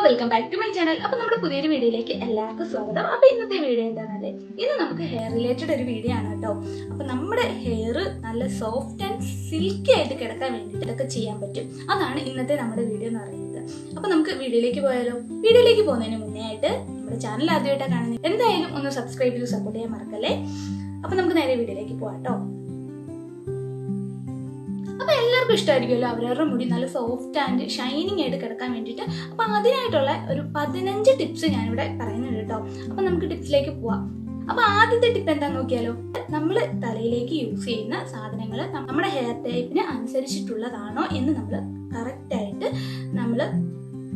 Welcome back to my channel. അപ്പോൾ നമ്മുടെ പുതിയൊരു വീഡിയോയിലേക്ക് എല്ലാവർക്കും സ്വാഗതം. അപ്പോൾ ഇന്നത്തെ വീഡിയോ എന്താണെന്നല്ലേ, ഇന്ന് നമുക്ക് ഹെയർ റിലേറ്റഡ് ഒരു വീഡിയോ ആണ് കേട്ടോ. അപ്പോൾ നമ്മുടെ ഹെയർ നല്ല സോഫ്റ്റ് ആൻഡ് സിൽക്കി ആയിട്ട് കിടക്കാൻ വേണ്ടിയിട്ട് ഇതൊക്കെ ചെയ്യാൻ പറ്റും. അതാണ് ഇന്നത്തെ നമ്മുടെ വീഡിയോ എന്ന് പറയുന്നത്. അപ്പോൾ നമുക്ക് വീഡിയോയിലേക്ക് പോയാലോ? വീഡിയോയിലേക്ക് പോകുന്നതിന് മുന്നേ ആയിട്ട് നമ്മുടെ ചാനൽ ആദ്യമായിട്ടാണ് കാണുന്നത്, എന്തായാലും ഒന്ന് സബ്സ്ക്രൈബ് ചെയ്ത് സപ്പോർട്ട് ചെയ്യാൻ മറക്കല്ലേ. അപ്പോൾ നമുക്ക് നേരെ വീഡിയോയിലേക്ക് പോകാം കേട്ടോ. അപ്പോൾ എല്ലാവർക്കും ഇഷ്ടമായിരിക്കുമല്ലോ അവരവരുടെ മുടി നല്ല സോഫ്റ്റ് ആൻഡ് ഷൈനിങ് ആയിട്ട് കിടക്കാൻ വേണ്ടിയിട്ട്. അപ്പോൾ അതിനായിട്ടുള്ള ഒരു 15 ടിപ്സ് ഞാനിവിടെ പറയുന്നുണ്ട് കേട്ടോ. അപ്പോൾ നമുക്ക് ടിപ്സിലേക്ക് പോവാം. അപ്പോൾ ആദ്യത്തെ ടിപ്പ് എന്താണെന്ന് നോക്കിയാലോ? നമ്മൾ തലയിലേക്ക് യൂസ് ചെയ്യുന്ന സാധനങ്ങൾ നമ്മുടെ ഹെയർ ടൈപ്പിന് അനുസരിച്ചിട്ടുള്ളതാണോ എന്ന് നമ്മൾ കറക്റ്റായിട്ട് നമ്മൾ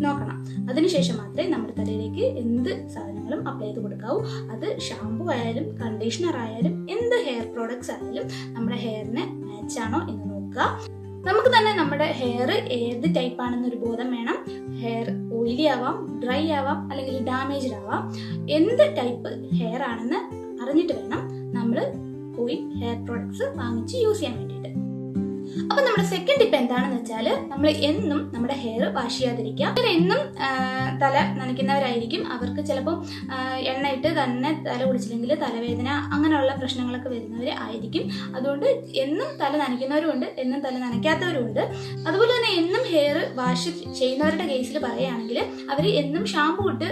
നോക്കണം. അതിനുശേഷം മാത്രമേ നമ്മുടെ തലയിലേക്ക് എന്ത് സാധനങ്ങളും അപ്ലൈ ചെയ്ത് കൊടുക്കാവൂ. അത് ഷാമ്പു ആയാലും കണ്ടീഷണർ ആയാലും എന്ത് ഹെയർ പ്രോഡക്ട്സ് ആയാലും നമ്മുടെ ഹെയറിന് മാച്ച് ആണോ എന്ന് നോക്കുക. നമുക്ക് തന്നെ നമ്മുടെ ഹെയർ ഏത് ടൈപ്പ് ആണെന്നൊരു ബോധം വേണം. ഹെയർ ഓയിലി ആവാം, ഡ്രൈ ആവാം, അല്ലെങ്കിൽ ഡാമേജ്ഡ് ആവാം. എന്ത് ടൈപ്പ് ഹെയർ ആണെന്ന് അറിഞ്ഞിട്ട് വേണം നമ്മൾ പോയി ഹെയർ പ്രോഡക്ട്സ് വാങ്ങിച്ച് യൂസ് ചെയ്യാൻ വേണ്ടിയിട്ട്. അപ്പൊ നമ്മുടെ സെക്കൻഡ് ടിപ്പ് എന്താണെന്ന് വെച്ചാൽ, നമ്മൾ എന്നും നമ്മുടെ ഹെയർ വാഷ് ചെയ്യാതിരിക്കുക. എന്നും തല നനയ്ക്കുന്നവരായിരിക്കും. അവർക്ക് ചിലപ്പോൾ എണ്ണയിട്ട് തന്നെ തല കുളിച്ചില്ലെങ്കിൽ തലവേദന അങ്ങനെയുള്ള പ്രശ്നങ്ങളൊക്കെ വരുന്നവർ ആയിരിക്കും. അതുകൊണ്ട് എന്നും തല നനയ്ക്കുന്നവരുമുണ്ട്, എന്നും തല നനയ്ക്കാത്തവരുമുണ്ട്. അതുപോലെ തന്നെ എന്നും ഹെയർ വാഷ് ചെയ്യുന്നവരുടെ കേസിൽ പറയുകയാണെങ്കിൽ അവർ എന്നും ഷാമ്പു ഇട്ട്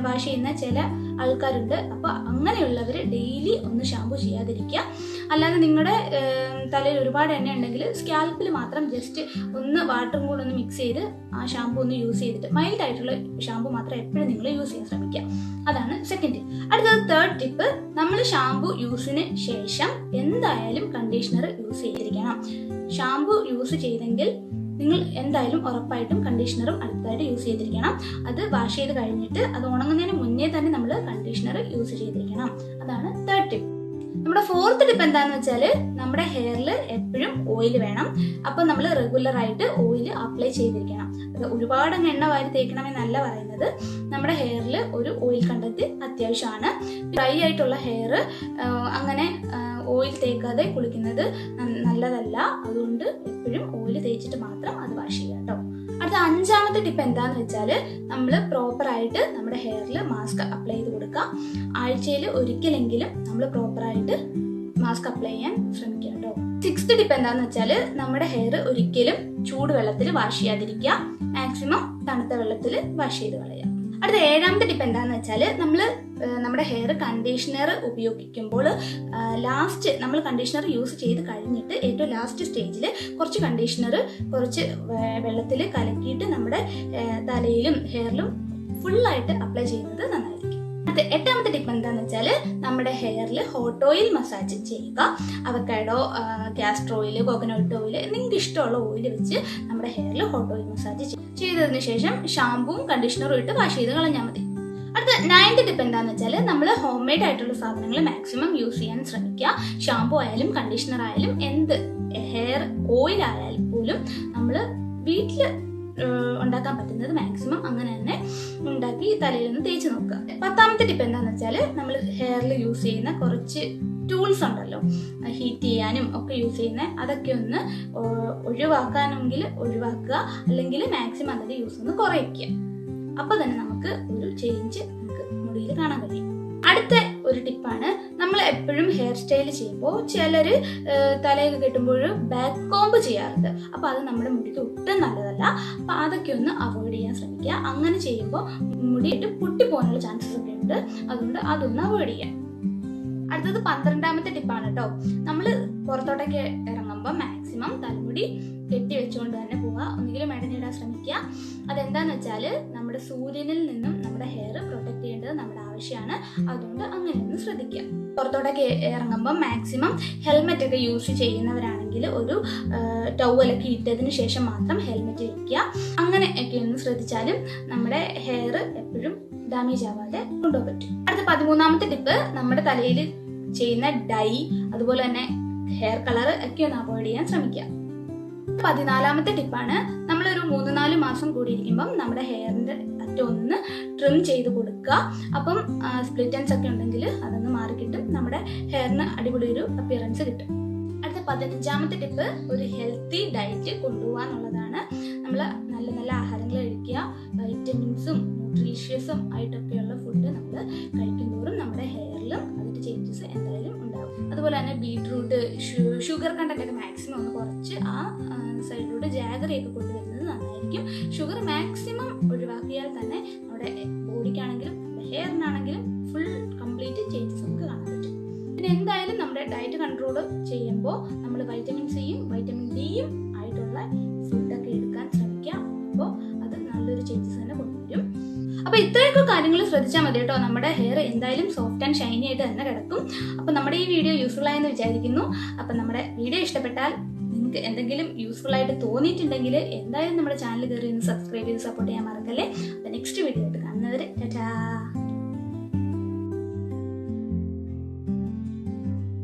വാഷ് ചെയ്യുന്ന ചില ആൾക്കാരുണ്ട്. അപ്പോൾ അങ്ങനെയുള്ളവർ ഡെയിലി ഒന്ന് ഷാമ്പു ചെയ്യാതിരിക്കുക. അല്ലാതെ നിങ്ങളുടെ തലയിൽ ഒരുപാട് എണ്ണ ഉണ്ടെങ്കിൽ സ്കാൽപ്പിൽ മാത്രം ജസ്റ്റ് ഒന്ന് വാട്ടറും കൂടെ ഒന്ന് മിക്സ് ചെയ്ത് ആ ഷാമ്പു ഒന്ന് യൂസ് ചെയ്തിട്ട് മൈൽഡ് ആയിട്ടുള്ള ഷാമ്പു മാത്രം എപ്പോഴും നിങ്ങൾ യൂസ് ചെയ്യാൻ ശ്രമിക്കുക. അതാണ് സെക്കൻഡ് ടിപ്പ്. അടുത്തത് തേർഡ് ടിപ്പ്, നമ്മൾ ഷാമ്പു യൂസിന് ശേഷം എന്തായാലും കണ്ടീഷണർ യൂസ് ചെയ്തിരിക്കണം. ഷാമ്പു യൂസ് ചെയ്തെങ്കിൽ നിങ്ങൾ എന്തായാലും ഉറപ്പായിട്ടും കണ്ടീഷണറും അടുത്തായിട്ട് യൂസ് ചെയ്തിരിക്കണം. അത് വാഷ് ചെയ്ത് കഴിഞ്ഞിട്ട് അത് ഉണങ്ങുന്നതിന് മുന്നേ തന്നെ നമ്മൾ കണ്ടീഷണർ യൂസ് ചെയ്തിരിക്കണം. അതാണ് തേർഡ് ടിപ്പ്. നമ്മുടെ ഫോർത്ത് ടിപ്പ് എന്താണെന്ന് വെച്ചാൽ, നമ്മുടെ ഹെയറിൽ എപ്പോഴും ഓയിൽ വേണം. അപ്പോൾ നമ്മൾ റെഗുലർ ആയിട്ട് ഓയിൽ അപ്ലൈ ചെയ്തിരിക്കണം. അത് ഒരുപാട് എണ്ണ വാരി തേക്കണമെന്നല്ല പറയുന്നത്. നമ്മുടെ ഹെയറിൽ ഒരു ഓയിൽ കണ്ടന്റ് അത്യാവശ്യമാണ്. ഡ്രൈ ആയിട്ടുള്ള ഹെയർ അങ്ങനെ ഓയിൽ തേക്കാതെ കുളിക്കുന്നത് നല്ലതല്ല. അതുകൊണ്ട് എപ്പോഴും ഓയിൽ തേച്ചിട്ട് മാത്രം അത് വാഷ് ചെയ്യുക കേട്ടോ. അടുത്ത അഞ്ചാമത്തെ ടിപ്പ് എന്താണെന്ന് വെച്ചാൽ, നമ്മൾ പ്രോപ്പറായിട്ട് നമ്മുടെ ഹെയറിൽ മാസ്ക് അപ്ലൈ ചെയ്ത് കൊടുക്കുക. ആഴ്ചയിൽ ഒരിക്കലെങ്കിലും നമ്മൾ പ്രോപ്പറായിട്ട് മാസ്ക് അപ്ലൈ ചെയ്യാൻ ശ്രമിക്കുക കേട്ടോ. സിക്സ്ത് ടിപ്പ് എന്താണെന്ന് വെച്ചാൽ, നമ്മുടെ ഹെയർ ഒരിക്കലും ചൂടുവെള്ളത്തിൽ വാഷ് ചെയ്യാതിരിക്കുക. മാക്സിമം തണുത്ത വെള്ളത്തിൽ വാഷ് ചെയ്ത് കളയുക. അടുത്ത ഏഴാമത്തെ ടിപ്പ് എന്താണെന്ന് വെച്ചാൽ, നമ്മൾ നമ്മുടെ ഹെയർ കണ്ടീഷണർ ഉപയോഗിക്കുമ്പോൾ ലാസ്റ്റ് നമ്മൾ കണ്ടീഷണർ യൂസ് ചെയ്ത് കഴിഞ്ഞിട്ട് ഏറ്റവും ലാസ്റ്റ് സ്റ്റേജിൽ കുറച്ച് കണ്ടീഷണർ കുറച്ച് വെള്ളത്തിൽ കലക്കിയിട്ട് നമ്മുടെ തലയിലും ഹെയറിലും ഫുള്ളായിട്ട് അപ്ലൈ ചെയ്യുന്നത് നന്നായിരിക്കും. അടുത്ത എട്ടാമത്തെ ടിപ്പ് എന്താണെന്ന് വെച്ചാൽ, നമ്മുടെ ഹെയറിൽ ഹോട്ട് ഓയിൽ മസാജ് ചെയ്യുക. Avocado, castor oil, coconut oil, നിങ്ങൾക്ക് ഇഷ്ടമുള്ള ഓയിൽ വെച്ച് നമ്മുടെ ഹെയറിൽ ഹോട്ട് ഓയിൽ മസാജ് ചെയ്തതിന് ശേഷം ഷാമ്പുവും കണ്ടീഷണറും ഇട്ട് വാഷ് ചെയ്ത് കളഞ്ഞാൽ മതി. അടുത്ത 9th ടിപ്പ് എന്താണെന്ന് വെച്ചാൽ, നമ്മൾ ഹോം മെയ്ഡ് ആയിട്ടുള്ള സാധനങ്ങൾ മാക്സിമം യൂസ് ചെയ്യാൻ ശ്രമിക്കുക. ഷാമ്പു ആയാലും കണ്ടീഷണർ ആയാലും എന്ത് ഹെയർ ഓയിൽ ആയാലും പോലും നമ്മൾ വീട്ടിൽ ഉണ്ടാക്കാൻ പറ്റുന്നത് മാക്സിമം അങ്ങനെ തന്നെ ഉണ്ടാക്കി തലയിലൊന്ന് തേച്ച് നോക്കുക. 10ാമത്തെ ടിപ്പ് എന്താണെന്ന് വെച്ചാൽ, നമ്മൾ ഹെയറിൽ യൂസ് ചെയ്യുന്ന കുറച്ച് ടൂൾസ് ഉണ്ടല്ലോ, ഹീറ്റ് ചെയ്യാനും ഒക്കെ യൂസ് ചെയ്യുന്ന, അതൊക്കെ ഒന്ന് ഒഴിവാക്കാനെങ്കിൽ ഒഴിവാക്കുക, അല്ലെങ്കിൽ മാക്സിമം അതിൻ്റെ യൂസ് ഒന്ന് കുറയ്ക്കുക. അപ്പോൾ തന്നെ നമുക്ക് ഒരു ചേഞ്ച് നമുക്ക് മുടിയിൽ കാണാൻ കഴിയും. അടുത്ത ഒരു ടിപ്പാണ്, നമ്മൾ എപ്പോഴും ഹെയർ സ്റ്റൈൽ ചെയ്യുമ്പോൾ ചിലർ തലയൊക്കെ കെട്ടുമ്പോൾ ബാക്ക് കോംബ് ചെയ്യാറുണ്ട്. അപ്പോൾ അത് നമ്മുടെ മുടിക്ക് ഒട്ടും നല്ലതല്ല. അപ്പോൾ അതൊക്കെ ഒന്ന് അവോയ്ഡ് ചെയ്യാൻ ശ്രമിക്കുക. അങ്ങനെ ചെയ്യുമ്പോൾ മുടിയിട്ട് പൊട്ടിപ്പോകാനുള്ള ചാൻസസ് ഒക്കെ ഉണ്ട്. അതുകൊണ്ട് അതൊന്ന് അവോയ്ഡ് ചെയ്യാം. അടുത്തത് 12ാമത്തെ ടിപ്പാണ് കേട്ടോ. നമ്മൾ പുറത്തോട്ടൊക്കെ ഇറങ്ങുമ്പോൾ മാക്സിമം തലമുടി കെട്ടി വെച്ചുകൊണ്ട് തന്നെ പോവുക. ഒന്നുകിലും മെടഞ്ഞിടാൻ ശ്രമിക്കുക. അതെന്താന്ന് വെച്ചാൽ, നമ്മുടെ സൂര്യനിൽ നിന്നും നമ്മുടെ ഹെയർ പ്രൊട്ടക്ട് ചെയ്യേണ്ടത് നമ്മുടെ ആവശ്യമാണ്. അതുകൊണ്ട് അങ്ങനെ ഒന്ന് ശ്രദ്ധിക്കുക. പുറത്തോട്ടൊക്കെ ഇറങ്ങുമ്പോൾ മാക്സിമം ഹെൽമെറ്റ് ഒക്കെ യൂസ് ചെയ്യുന്നവരാണെങ്കിൽ ഒരു ടവലൊക്കെ ഇട്ടതിന് ശേഷം മാത്രം ഹെൽമെറ്റ് വയ്ക്കുക. അങ്ങനെ ഒക്കെ ഒന്ന് ശ്രദ്ധിച്ചാലും നമ്മുടെ ഹെയർ എപ്പോഴും ഡാമേജ് ആവാതെ കൊണ്ടുപോകാൻ പറ്റും. അടുത്ത 13ാമത്തെ ടിപ്പ്, നമ്മുടെ തലയിൽ ചെയ്യുന്ന ഡൈ അതുപോലെ തന്നെ ഹെയർ കളർ ഒക്കെ ഒന്ന് അവോയ്ഡ് ചെയ്യാൻ ശ്രമിക്കുക. 14ാമത്തെ ടിപ്പാണ്, നമ്മളൊരു 3-4 മാസം കൂടി ഇരിക്കുമ്പം നമ്മുടെ ഹെയറിന്റെ അറ്റം ഒന്ന് ട്രിം ചെയ്ത് കൊടുക്കുക. അപ്പം സ്പ്ലിറ്റ് എൻഡ്സ് ഒക്കെ ഉണ്ടെങ്കിൽ അതൊന്ന് മാറി കിട്ടും. നമ്മുടെ ഹെയറിന് അടിപൊളി ഒരു അപ്പിയറൻസ് കിട്ടും. അടുത്ത 15ാമത്തെ ടിപ്പ്, ഒരു ഹെൽത്തി ഡയറ്റ് കൊണ്ടുപോകാന്നുള്ളതാണ്. നമ്മൾ നല്ല നല്ല നല്ല ആഹാരങ്ങൾ കഴിക്കുക. വൈറ്റമിൻസും ന്യൂട്രീഷ്യസും ആയിട്ടൊക്കെയുള്ള ഫുഡ് നമ്മൾ കഴിക്കുന്തോറും നമ്മുടെ ഹെയറിലും അതിൻ്റെ ചേഞ്ചസ് എന്തായാലും ഉണ്ടാകും. അതുപോലെ തന്നെ ബീട്രൂട്ട്, ഷുഗർ കണ്ടന്റ് ഒക്കെ മാക്സിമം ഒന്ന് കുറച്ച് ആ സൈഡിലൂടെ ജാഗറിയൊക്കെ കൊണ്ടുവരുന്നത് നന്നായിരിക്കും. ഷുഗർ മാക്സിമം ഒഴിവാക്കിയാൽ തന്നെ നമ്മുടെ ബോഡിക്കാണെങ്കിലും ഹെയറിനാണെങ്കിലും ഫുൾ കംപ്ലീറ്റ് ചേഞ്ചസ് നമുക്ക് കാണാൻ പറ്റും. പിന്നെ എന്തായാലും നമ്മുടെ ഡയറ്റ് കൺട്രോൾ ചെയ്യുമ്പോൾ നമ്മൾ വൈറ്റമിൻ സിയും വൈറ്റമിൻ ഡിയും ആയിട്ടുള്ള ഫുഡൊക്കെ എടുക്കാൻ ശ്രമിക്കാം. അപ്പോൾ അത് നല്ലൊരു ചേഞ്ചസ് തന്നെ കൊണ്ടുവരും. അപ്പോൾ ഇത്രയൊക്കെ കാര്യങ്ങൾ ശ്രദ്ധിച്ചാൽ മതി കേട്ടോ. നമ്മുടെ ഹെയർ എന്തായാലും സോഫ്റ്റ് ആൻഡ് ഷൈനി ആയിട്ട് തന്നെ കിടക്കും. അപ്പോൾ നമ്മുടെ ഈ വീഡിയോ യൂസ്ഫുൾ ആയെന്ന് വിചാരിക്കുന്നു. അപ്പം നമ്മുടെ വീഡിയോ ഇഷ്ടപ്പെട്ടാൽ, നിങ്ങൾക്ക് എന്തെങ്കിലും യൂസ്ഫുൾ ആയിട്ട് തോന്നിയിട്ടുണ്ടെങ്കിൽ എന്തായാലും നമ്മുടെ ചാനൽ കയറി ഒന്ന് സബ്സ്ക്രൈബ് ചെയ്ത് സപ്പോർട്ട് ചെയ്യാൻ മറക്കല്ലേ. അപ്പോൾ നെക്സ്റ്റ് വീഡിയോ ആയിട്ട് കാണുന്നവരെ ടാറ്റാ.